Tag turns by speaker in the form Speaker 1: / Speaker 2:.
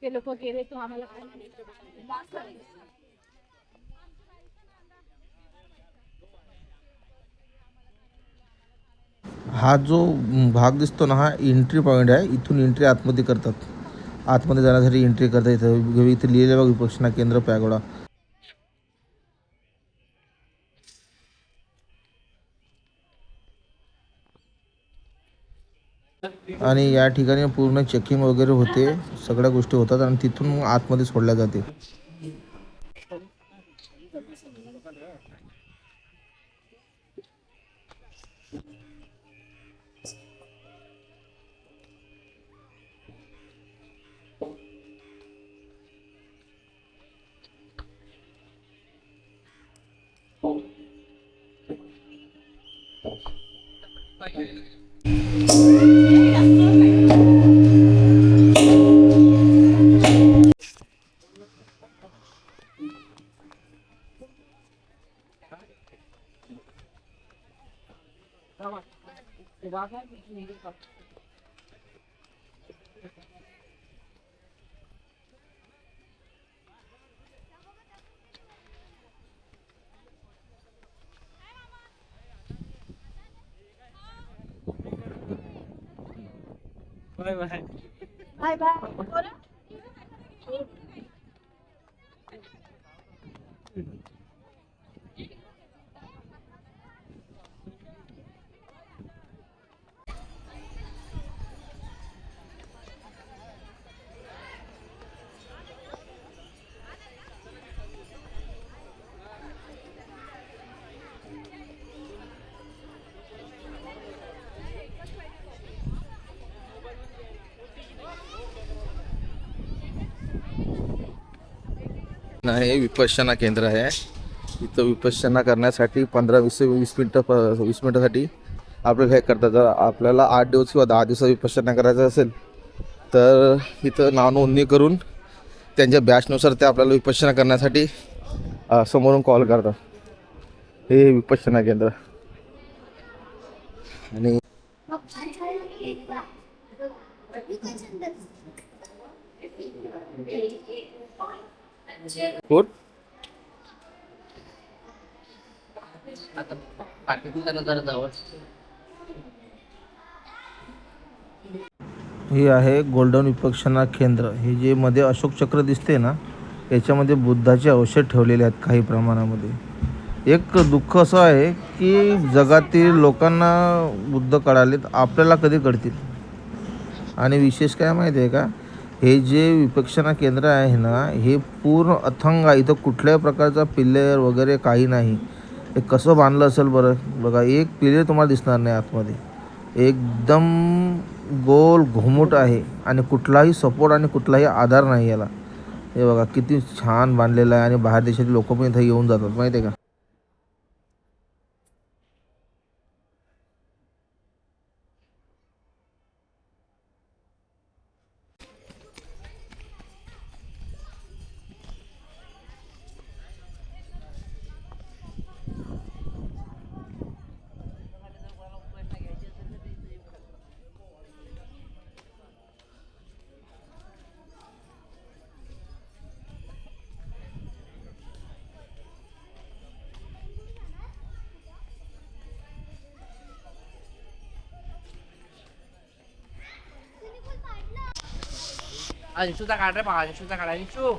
Speaker 1: ते लोक गेले तो आम्हाला
Speaker 2: हा जो भाग दिसतो ना, हा एंट्री पॉईंट आहे. इथून एंट्री आतमध्ये करतात. आतमध्ये जाण्यासाठी एंट्री करता इथं इथे लिहिलेलं बघ, विपक्षना केंद्र पॅगोडा. आणि या ठिकाणी पूर्ण चेकिंग वगैरे होते, सगळ्या गोष्टी होतात आणि तिथून मग आतमध्ये सोडल्या जाते.
Speaker 1: Bye bye bye bye.
Speaker 2: हे विपश्यना केंद्र आहे. इथं विपश्यना करण्यासाठी 15-20 मिनिटासाठी आपल्याला हे करतात. जर आपल्याला 8 दिवस किंवा 10 दिवस विपश्यना करायचं असेल तर इथं नाव नोंदणी करून त्यांच्या बॅचनुसार ते आपल्याला विपश्यना करण्यासाठी समोरून कॉल करतात. हे विपश्यना केंद्र. आणि कोण हे आहे गोल्डन विपश्यना केंद्र. हे जे मध्ये अशोक चक्र दिसते ना, याच्यामध्ये बुद्धाचे अवशेष ठेवलेले आहेत काही प्रमाणामध्ये. एक दुःख असं आहे की जगातील लोकांना बुद्ध कळालेत, आपल्याला कधी कळतील. आणि विशेष काय माहिती आहे का, हे जे विपश्यना केंद्र आहे ना, हे पूर्ण अथंग आहे. इथं कुठल्याही प्रकारचा पिल्लर वगैरे काही नाही. हे कसं बांधलं असेल बरं. बघा, एक पिल्लर तुम्हाला दिसणार नाही आतमध्ये. एकदम गोल घुमट आहे आणि कुठलाही सपोर्ट आणि कुठलाही आधार नाही याला. हे बघा किती छान बांधलेलं आहे आणि बाहेर देशातील लोक पण इथं येऊन जातात माहिती आहे का.
Speaker 1: अंशूचा काढ रे बा, अंशूचा काढ अंशू.